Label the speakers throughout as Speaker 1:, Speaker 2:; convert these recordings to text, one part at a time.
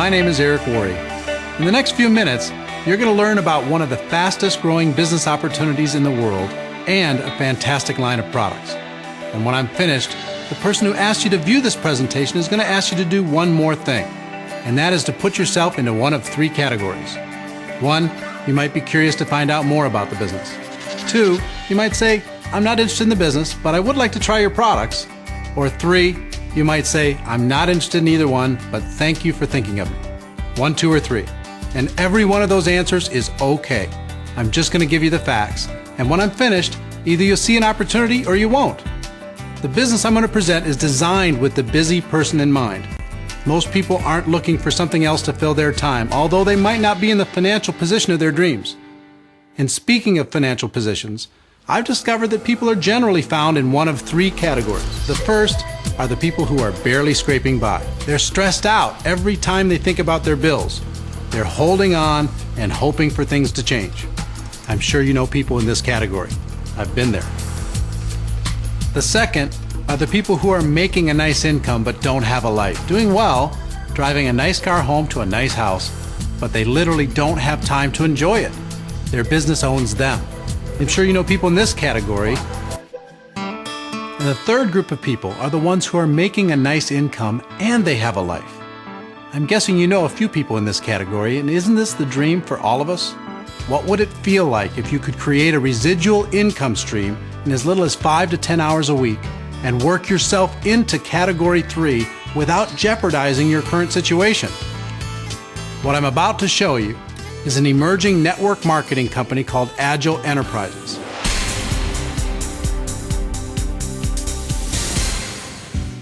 Speaker 1: My name is Eric Worre. In the next few minutes, you're going to learn about one of the fastest growing business opportunities in the world and a fantastic line of products. And when I'm finished, the person who asked you to view this presentation is going to ask you to do one more thing, and that is to put yourself into one of three categories. 1, you might be curious to find out more about the business. 2, you might say, I'm not interested in the business, but I would like to try your products. Or 3, you might say, I'm not interested in either one, but thank you for thinking of me. 1, 2, or 3. And every one of those answers is okay. I'm just going to give you the facts. And when I'm finished, either you'll see an opportunity or you won't. The business I'm going to present is designed with the busy person in mind. Most people aren't looking for something else to fill their time, although they might not be in the financial position of their dreams. And speaking of financial positions, I've discovered that people are generally found in one of three categories. The first are the people who are barely scraping by. They're stressed out every time they think about their bills. They're holding on and hoping for things to change. I'm sure you know people in this category. I've been there. The second are the people who are making a nice income but don't have a life. Doing well, driving a nice car home to a nice house, but they literally don't have time to enjoy it. Their business owns them. I'm sure you know people in this category. And the third group of people are the ones who are making a nice income and they have a life. I'm guessing you know a few people in this category, and isn't this the dream for all of us? What would it feel like if you could create a residual income stream in as little as 5 to 10 hours a week and work yourself into category 3 without jeopardizing your current situation? What I'm about to show you is an emerging network marketing company called Agel Enterprises.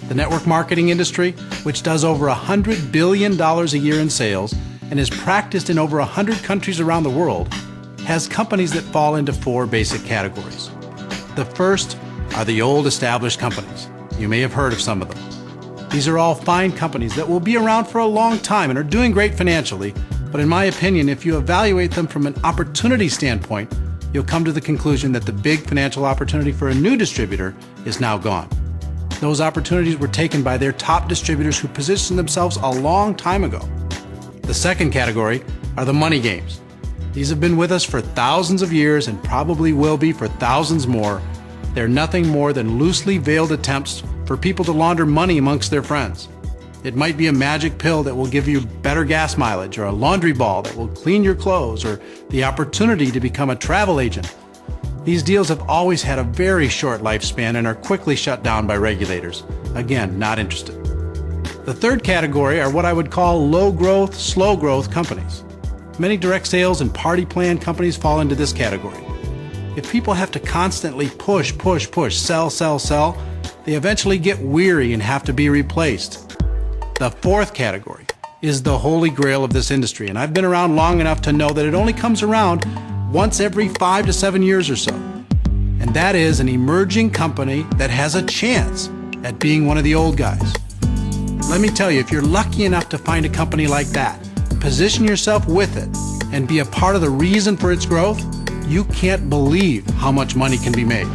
Speaker 1: The network marketing industry, which does over $100 billion a year in sales and is practiced in over 100 countries around the world, has companies that fall into 4 basic categories. The first are the old established companies. You may have heard of some of them. These are all fine companies that will be around for a long time and are doing great financially, but in my opinion, if you evaluate them from an opportunity standpoint, you'll come to the conclusion that the big financial opportunity for a new distributor is now gone. Those opportunities were taken by their top distributors who positioned themselves a long time ago. The second category are the money games. These have been with us for thousands of years and probably will be for thousands more. They're nothing more than loosely veiled attempts for people to launder money amongst their friends. It might be a magic pill that will give you better gas mileage, or a laundry ball that will clean your clothes, or the opportunity to become a travel agent. These deals have always had a very short lifespan and are quickly shut down by regulators. Again, not interested. The third category are what I would call low-growth, slow-growth companies. Many direct sales and party plan companies fall into this category. If people have to constantly push, sell, they eventually get weary and have to be replaced. The fourth category is the holy grail of this industry, and I've been around long enough to know that it only comes around once every 5 to 7 years or so. And that is an emerging company that has a chance at being one of the old guys. Let me tell you, if you're lucky enough to find a company like that, position yourself with it, and be a part of the reason for its growth, you can't believe how much money can be made.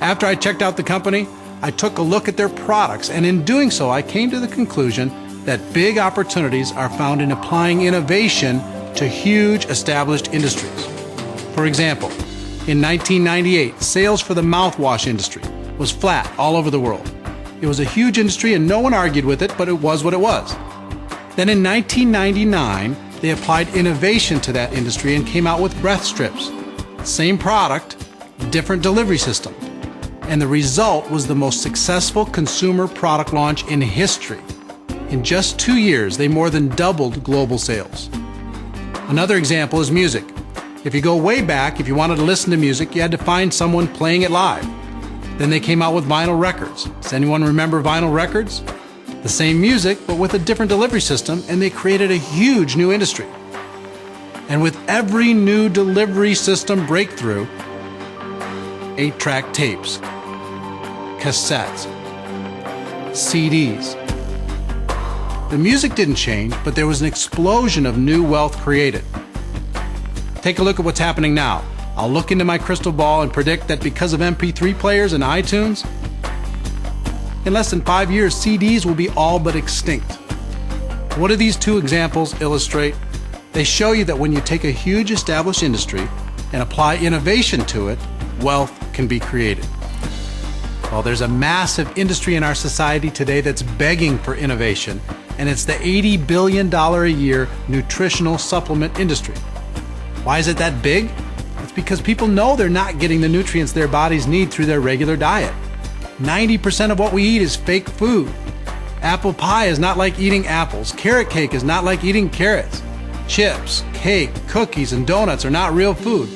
Speaker 1: After I checked out the company, I took a look at their products, and in doing so, I came to the conclusion that big opportunities are found in applying innovation to huge established industries. For example, in 1998, sales for the mouthwash industry was flat all over the world. It was a huge industry and no one argued with it, but it was what it was. Then in 1999, they applied innovation to that industry and came out with breath strips. Same product, different delivery system. And the result was the most successful consumer product launch in history. In just 2 years, they more than doubled global sales. Another example is music. If you go way back, if you wanted to listen to music, you had to find someone playing it live. Then they came out with vinyl records. Does anyone remember vinyl records? The same music, but with a different delivery system, and they created a huge new industry. And with every new delivery system breakthrough, 8-track tapes, cassettes, CDs. The music didn't change, but there was an explosion of new wealth created. Take a look at what's happening now. I'll look into my crystal ball and predict that because of MP3 players and iTunes, In less than 5 years, CDs will be all but extinct. What do these two examples illustrate? They show you that when you take a huge established industry and apply innovation to it, wealth can be created. Well, there's a massive industry in our society today that's begging for innovation, and it's the $80 billion a year nutritional supplement industry. Why is it that big? It's because people know they're not getting the nutrients their bodies need through their regular diet. 90% of what we eat is fake food. Apple pie is not like eating apples. Carrot cake is not like eating carrots. Chips, cake, cookies, and donuts are not real food.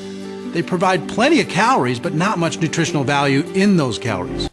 Speaker 1: They provide plenty of calories, but not much nutritional value in those calories.